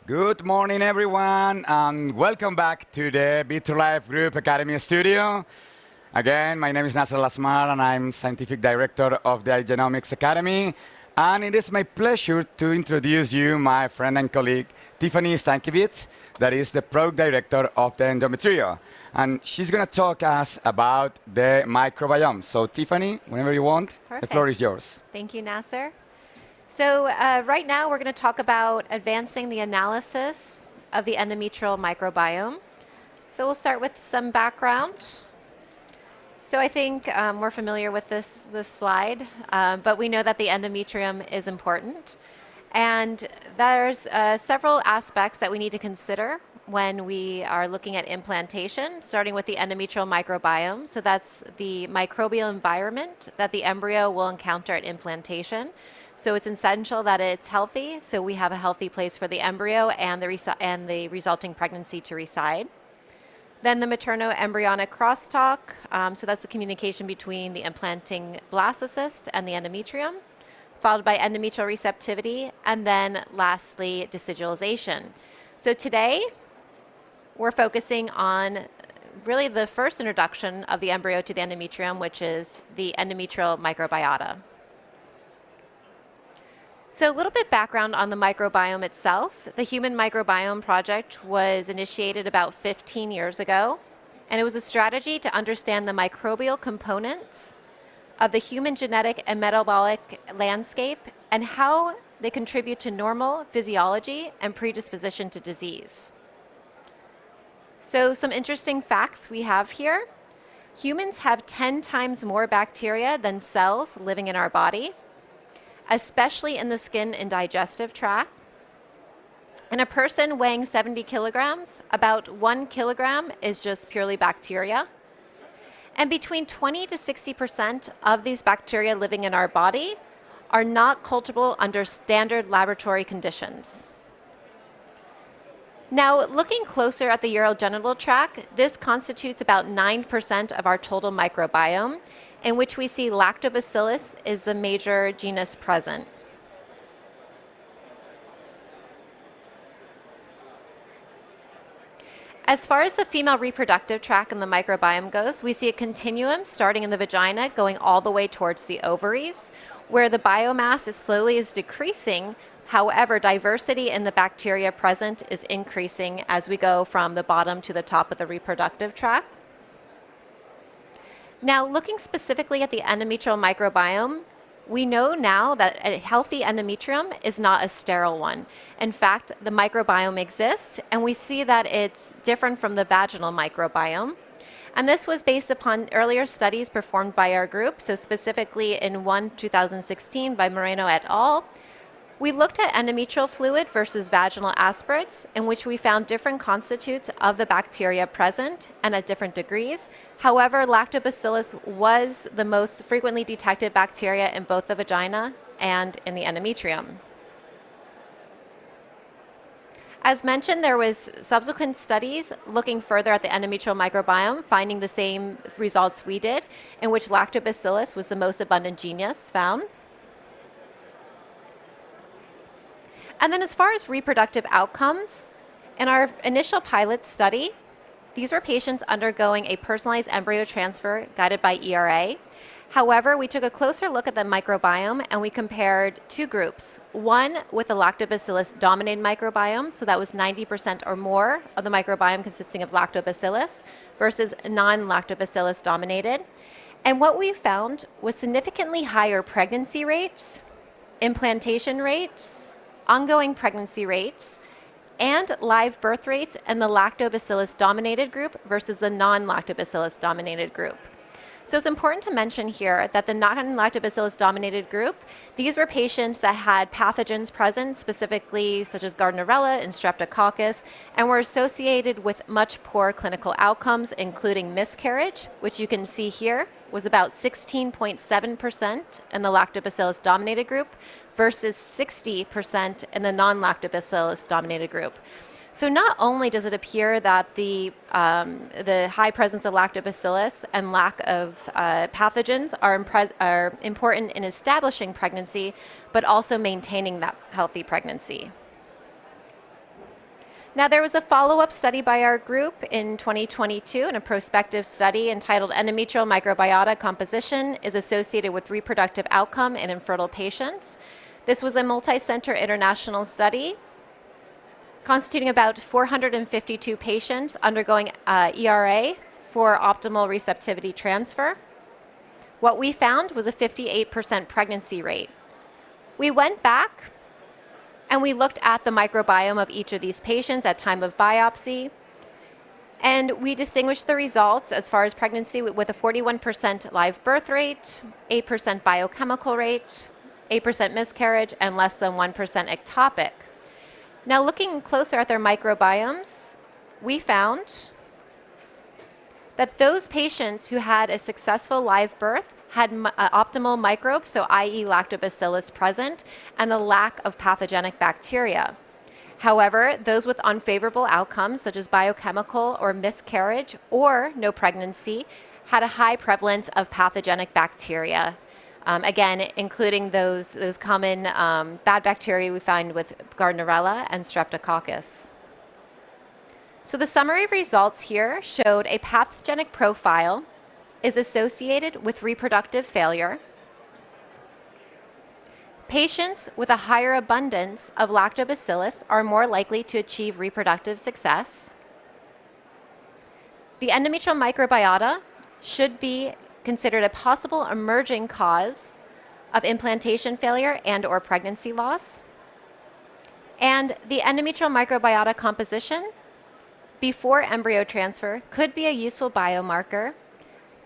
Good morning, everyone, and welcome back to the Bit2Life Group Academy studio. Again, my name is Nasser Lasmar, and I'm Scientific Director of the iGenomics Academy. And it is my pleasure to introduce you my friend and colleague, Tiffany Stankewicz, that is the Product Director of the Endometrial. And she's going to talk us about the microbiome. So, Tiffany, whenever you want, the floor is yours. Thank you, Nasser. So right now we're going to talk about advancing the analysis of the endometrial microbiome. So we'll start with some background. So I think we're familiar with this slide, but we know that the endometrium is important. And there's several aspects that we need to consider when we are looking at implantation, starting with the endometrial microbiome. So that's the microbial environment that the embryo will encounter at implantation. So it's essential that it's healthy, so we have a healthy place for the embryo and the resulting pregnancy to reside. Then the materno-embryonic crosstalk, so that's the communication between the implanting blastocyst and the endometrium, followed by endometrial receptivity, and then lastly, decidualization. So today, we're focusing on really the first introduction of the embryo to the endometrium, which is the endometrial microbiota. So a little bit background on the microbiome itself. The Human Microbiome Project was initiated about 15 years ago, and it was a strategy to understand the microbial components of the human genetic and metabolic landscape and how they contribute to normal physiology and predisposition to disease. So some interesting facts we have here. Humans have 10 times more bacteria than cells living in our body, especially in the skin and digestive tract. In a person weighing 70 kilograms, about 1 kilogram is just purely bacteria. And between 20 to 60% of these bacteria living in our body are not cultivable under standard laboratory conditions. Now, looking closer at the urogenital tract, this constitutes about 9% of our total microbiome, in which we see Lactobacillus is the major genus present. As far as the female reproductive tract in the microbiome goes, we see a continuum starting in the vagina going all the way towards the ovaries, where the biomass slowly is decreasing. However, diversity in the bacteria present is increasing as we go from the bottom to the top of the reproductive tract. Now, looking specifically at the endometrial microbiome, we know now that a healthy endometrium is not a sterile one. In fact, the microbiome exists, and we see that it's different from the vaginal microbiome. And this was based upon earlier studies performed by our group, so specifically in 2016 by Moreno et al. We looked at endometrial fluid versus vaginal aspirates, in which we found different constitutes of the bacteria present and at different degrees. However, Lactobacillus was the most frequently detected bacteria in both the vagina and in the endometrium. As mentioned, there was subsequent studies looking further at the endometrial microbiome, finding the same results we did, in which Lactobacillus was the most abundant genus found. And then as far as reproductive outcomes, in our initial pilot study, these were patients undergoing a personalized embryo transfer guided by ERA. However, we took a closer look at the microbiome and we compared two groups. One with a Lactobacillus-dominated microbiome, so that was 90% or more of the microbiome consisting of Lactobacillus, versus non-Lactobacillus-dominated. And what we found was significantly higher pregnancy rates, implantation rates, ongoing pregnancy rates, and live birth rates in the Lactobacillus-dominated group versus the non-Lactobacillus-dominated group. So it's important to mention here that the non-Lactobacillus-dominated group, these were patients that had pathogens present, specifically such as Gardnerella and Streptococcus, and were associated with much poor clinical outcomes, including miscarriage, which you can see here was about 16.7% in the Lactobacillus-dominated group versus 60% in the non-Lactobacillus-dominated group. So not only does it appear that the high presence of Lactobacillus and lack of pathogens are important in establishing pregnancy, but also maintaining that healthy pregnancy. Now, there was a follow-up study by our group in 2022 in a prospective study entitled Endometrial Microbiota Composition is Associated with Reproductive Outcome in Infertile Patients. This was a multi-center international study constituting about 452 patients undergoing ERA for optimal receptivity transfer. What we found was a 58% pregnancy rate. We went back and we looked at the microbiome of each of these patients at time of biopsy, and we distinguished the results as far as pregnancy with a 41% live birth rate, 8% biochemical rate, 8% miscarriage, and less than 1% ectopic. Now, looking closer at their microbiomes, we found that those patients who had a successful live birth had optimal microbes, so i.e. Lactobacillus present, and a lack of pathogenic bacteria. However, those with unfavorable outcomes, such as biochemical or miscarriage or no pregnancy, had a high prevalence of pathogenic bacteria. Again, including those common bad bacteria we find with Gardnerella and Streptococcus. So the summary results here showed a pathogenic profile is associated with reproductive failure. Patients with a higher abundance of Lactobacillus are more likely to achieve reproductive success. The endometrial microbiota should be considered a possible emerging cause of implantation failure and/or pregnancy loss. And the endometrial microbiota composition before embryo transfer could be a useful biomarker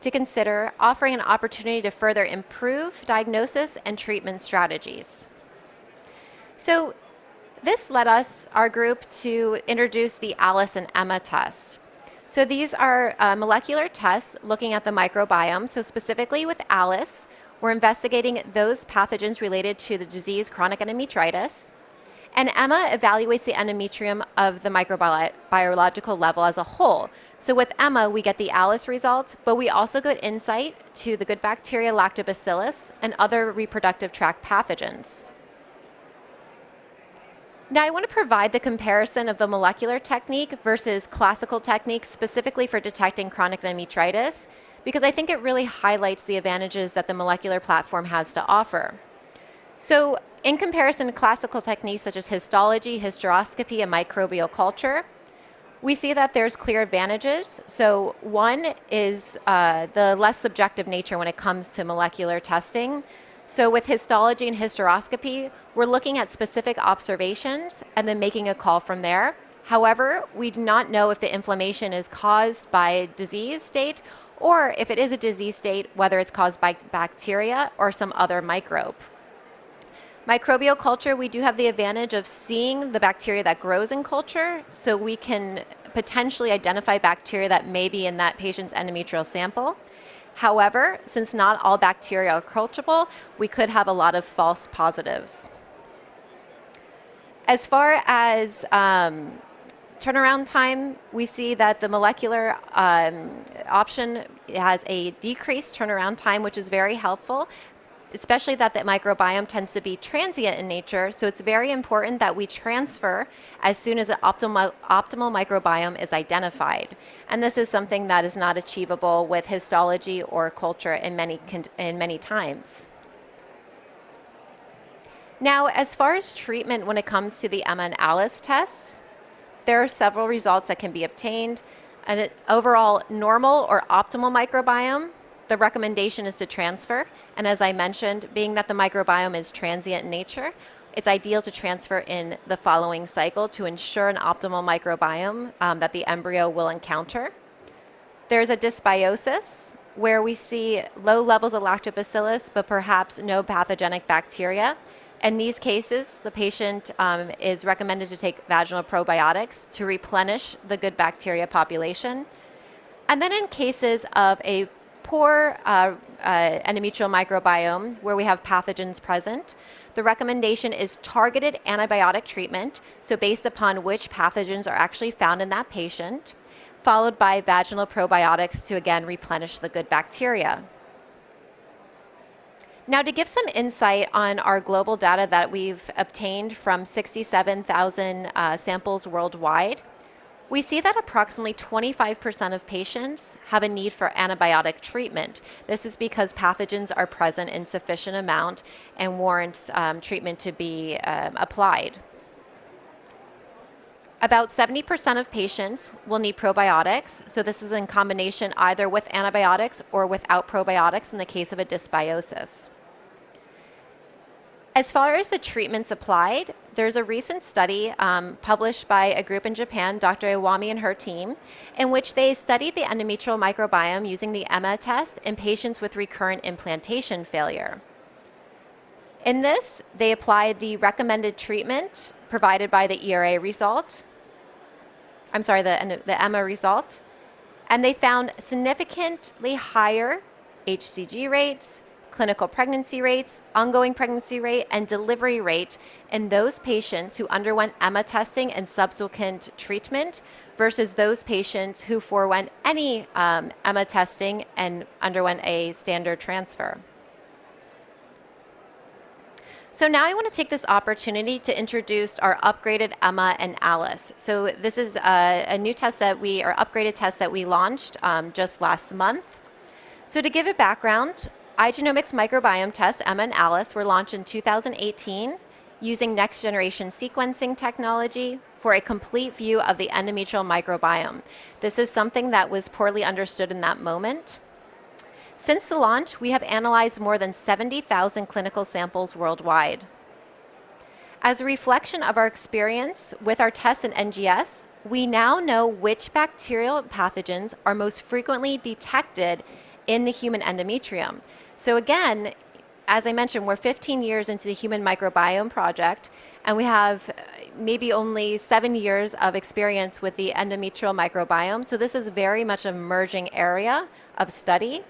to consider, offering an opportunity to further improve diagnosis and treatment strategies. So this led us, our group, to introduce the Alice and Emma test. So these are molecular tests looking at the microbiome. So specifically with Alice, we're investigating those pathogens related to the disease chronic endometritis. And Emma evaluates the endometrium of the microbiological level as a whole. So with Emma, we get the Alice results, but we also get insight to the good bacteria Lactobacillus and other reproductive tract pathogens. Now, I want to provide the comparison of the molecular technique versus classical techniques specifically for detecting chronic endometritis, because I think it really highlights the advantages that the molecular platform has to offer. So in comparison to classical techniques such as histology, hysteroscopy, and microbial culture, we see that there's clear advantages. So one is the less subjective nature when it comes to molecular testing. So with histology and hysteroscopy, we're looking at specific observations and then making a call from there. However, we do not know if the inflammation is caused by disease state, or if it is a disease state, whether it's caused by bacteria or some other microbe. Microbial culture, we do have the advantage of seeing the bacteria that grows in culture, so we can potentially identify bacteria that may be in that patient's endometrial sample. However, since not all bacteria are culturable, we could have a lot of false positives. As far as turnaround time, we see that the molecular option has a decreased turnaround time, which is very helpful, especially that the microbiome tends to be transient in nature, so it's very important that we transfer as soon as an optimal microbiome is identified. And this is something that is not achievable with histology or culture in many times. Now, as far as treatment when it comes to the Emma and Alice tests, there are several results that can be obtained. An overall normal or optimal microbiome, the recommendation is to transfer, and as I mentioned, being that the microbiome is transient in nature, it's ideal to transfer in the following cycle to ensure an optimal microbiome that the embryo will encounter. There's a dysbiosis, where we see low levels of lactobacillus, but perhaps no pathogenic bacteria. In these cases, the patient is recommended to take vaginal probiotics to replenish the good bacteria population. And then in cases of a poor endometrial microbiome where we have pathogens present, the recommendation is targeted antibiotic treatment, so based upon which pathogens are actually found in that patient, followed by vaginal probiotics to again replenish the good bacteria. Now, to give some insight on our global data that we've obtained from 67,000 samples worldwide, we see that approximately 25% of patients have a need for antibiotic treatment. This is because pathogens are present in sufficient amount and warrants treatment to be applied. About 70% of patients will need probiotics, so this is in combination either with antibiotics or without probiotics in the case of a dysbiosis. As far as the treatments applied, there's a recent study published by a group in Japan, Dr. Iwami and her team, in which they studied the endometrial microbiome using the EMA test in patients with recurrent implantation failure. In this, they applied the recommended treatment provided by the ERA result, the EMA result, and they found significantly higher HCG rates, clinical pregnancy rates, ongoing pregnancy rate, and delivery rate in those patients who underwent EMA testing and subsequent treatment versus those patients who forewent any EMA testing and underwent a standard transfer. So now I want to take this opportunity to introduce our upgraded EMA and ALICE. So this is a new test upgraded test that we launched just last month. So to give a background, iGenomics microbiome tests, EMA and ALICE, were launched in 2018 using next-generation sequencing technology for a complete view of the endometrial microbiome. This is something that was poorly understood in that moment. Since the launch, we have analyzed more than 70,000 clinical samples worldwide. As a reflection of our experience with our tests in NGS, we now know which bacterial pathogens are most frequently detected in the human endometrium. So again, as I mentioned, we're 15 years into the Human Microbiome Project, and we have maybe only 7 years of experience with the endometrial microbiome. So this is very much an emerging area of study.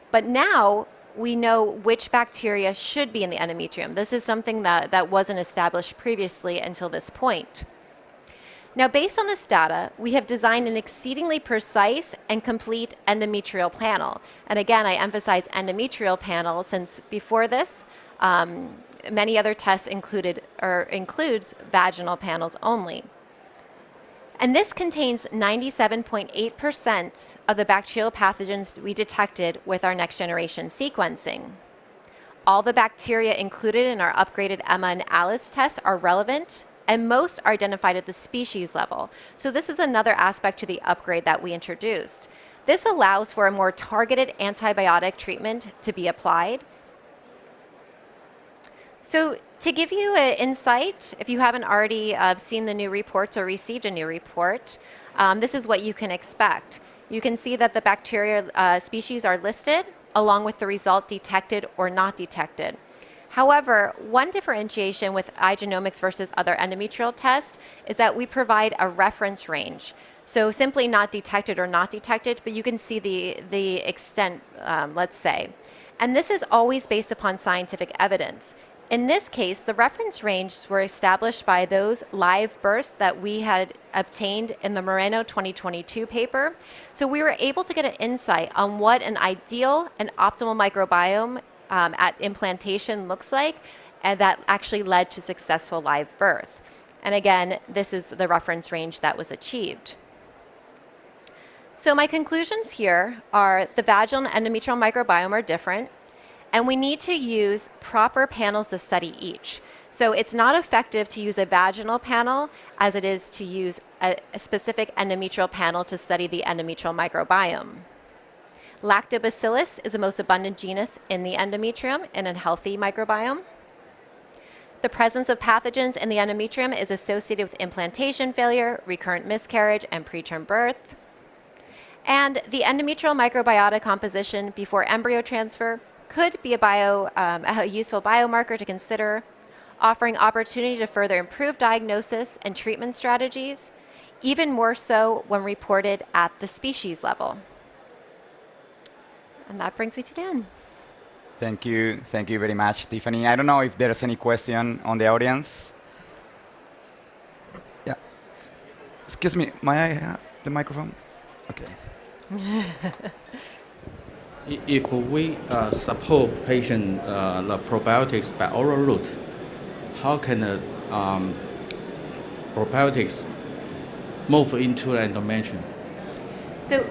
But now we know which bacteria should be in the endometrium. This is something that wasn't established previously until this point. Now, based on this data, we have designed an exceedingly precise and complete endometrial panel. And again, I emphasize endometrial panel since before this, many other tests includes vaginal panels only. And this contains 97.8% of the bacterial pathogens we detected with our next generation sequencing. All the bacteria included in our upgraded EMA and ALICE tests are relevant, and most are identified at the species level. So this is another aspect to the upgrade that we introduced. This allows for a more targeted antibiotic treatment to be applied. So to give you an insight, if you haven't already seen the new reports or received a new report, this is what you can expect. You can see that the bacteria species are listed along with the result detected or not detected. However, one differentiation with iGenomics versus other endometrial tests is that we provide a reference range. So simply not detected or not detected, but you can see the extent, let's say. And this is always based upon scientific evidence. In this case, the reference ranges were established by those live births that we had obtained in the Moreno 2022 paper. So we were able to get an insight on what an ideal and optimal microbiome at implantation looks like, and that actually led to successful live birth. And again, this is the reference range that was achieved. So my conclusions here are the vaginal and endometrial microbiome are different, and we need to use proper panels to study each. So it's not effective to use a vaginal panel as it is to use a specific endometrial panel to study the endometrial microbiome. Lactobacillus is the most abundant genus in the endometrium in a healthy microbiome. The presence of pathogens in the endometrium is associated with implantation failure, recurrent miscarriage, and preterm birth. And the endometrial microbiota composition before embryo transfer could be a useful biomarker to consider, offering opportunity to further improve diagnosis and treatment strategies, even more so when reported at the species level. And that brings me to the end. Thank you very much, Tiffany. I don't know if there's any question on the audience. Yeah. Excuse me, may I have the microphone? Okay. If we support patient the probiotics by oral route, how can the probiotics move into the endometrium? So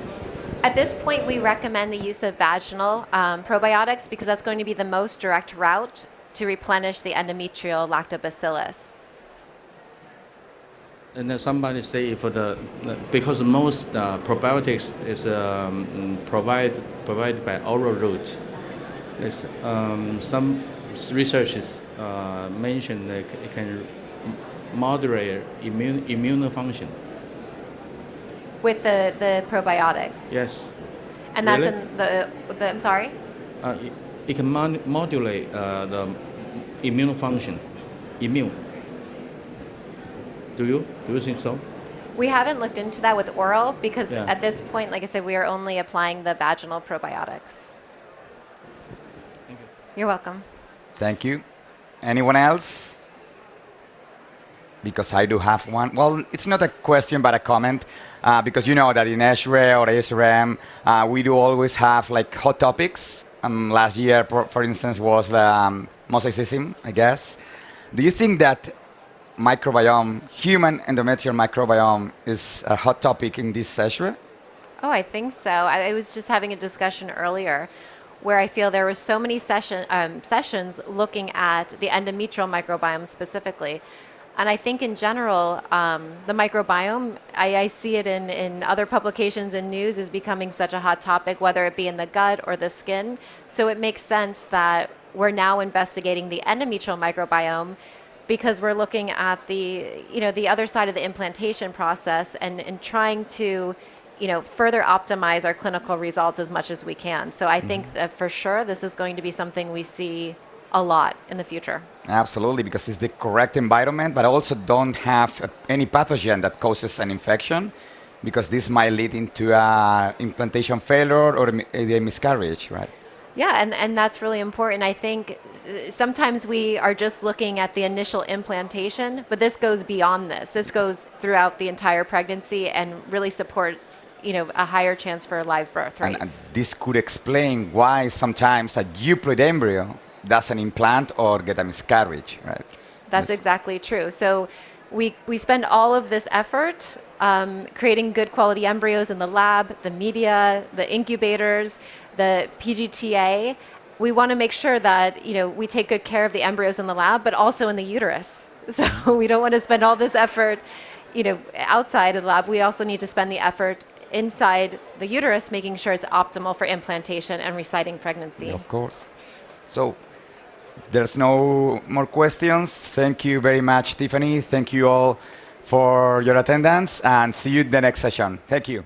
at this point, we recommend the use of vaginal probiotics because that's going to be the most direct route to replenish the endometrial lactobacillus. And then somebody say if because most probiotics is provided by oral route, there's some researches mentioned that it can moderate immune function. With the probiotics. Yes. And that's Really? in the I'm sorry? It can modulate the immune function. Do you think so? We haven't looked into that with oral because Yeah. at this point, like I said, we are only applying the vaginal probiotics. Thank you. You're welcome. Thank you. Anyone else? Because I do have one. Well, it's not a question, but a comment. Because you know that in ESHRE or SRM, we do always have like hot topics. Last year, for instance, was the mosaicism, I guess. Do you think that microbiome, human endometrial microbiome, is a hot topic in this ESHRE? Oh, I think so. I was just having a discussion earlier where I feel there were so many sessions looking at the endometrial microbiome specifically. And I think in general, the microbiome, I see it in other publications and news is becoming such a hot topic, whether it be in the gut or the skin. So it makes sense that we're now investigating the endometrial microbiome because we're looking at the other side of the implantation process and trying to further optimize our clinical results as much as we can. So I think that for sure this is going to be something we see a lot in the future. Absolutely, because it's the correct environment, but also don't have any pathogen that causes an infection, because this might lead into implantation failure or a miscarriage, right? Yeah, and that's really important. I think sometimes we are just looking at the initial implantation, but this goes beyond this. This goes throughout the entire pregnancy and really supports, a higher chance for live birth rates. And this could explain why sometimes a euploid embryo doesn't implant or get a miscarriage, right? That's exactly true. So we spend all of this effort creating good quality embryos in the lab, the media, the incubators, the PGTA. We want to make sure that we take good care of the embryos in the lab, but also in the uterus. So we don't want to spend all this effort, outside of the lab. We also need to spend the effort inside the uterus, making sure it's optimal for implantation and reciting pregnancy. Of course. So there's no more questions. Thank you very much, Tiffany. Thank you all for your attendance, and see you in the next session. Thank you.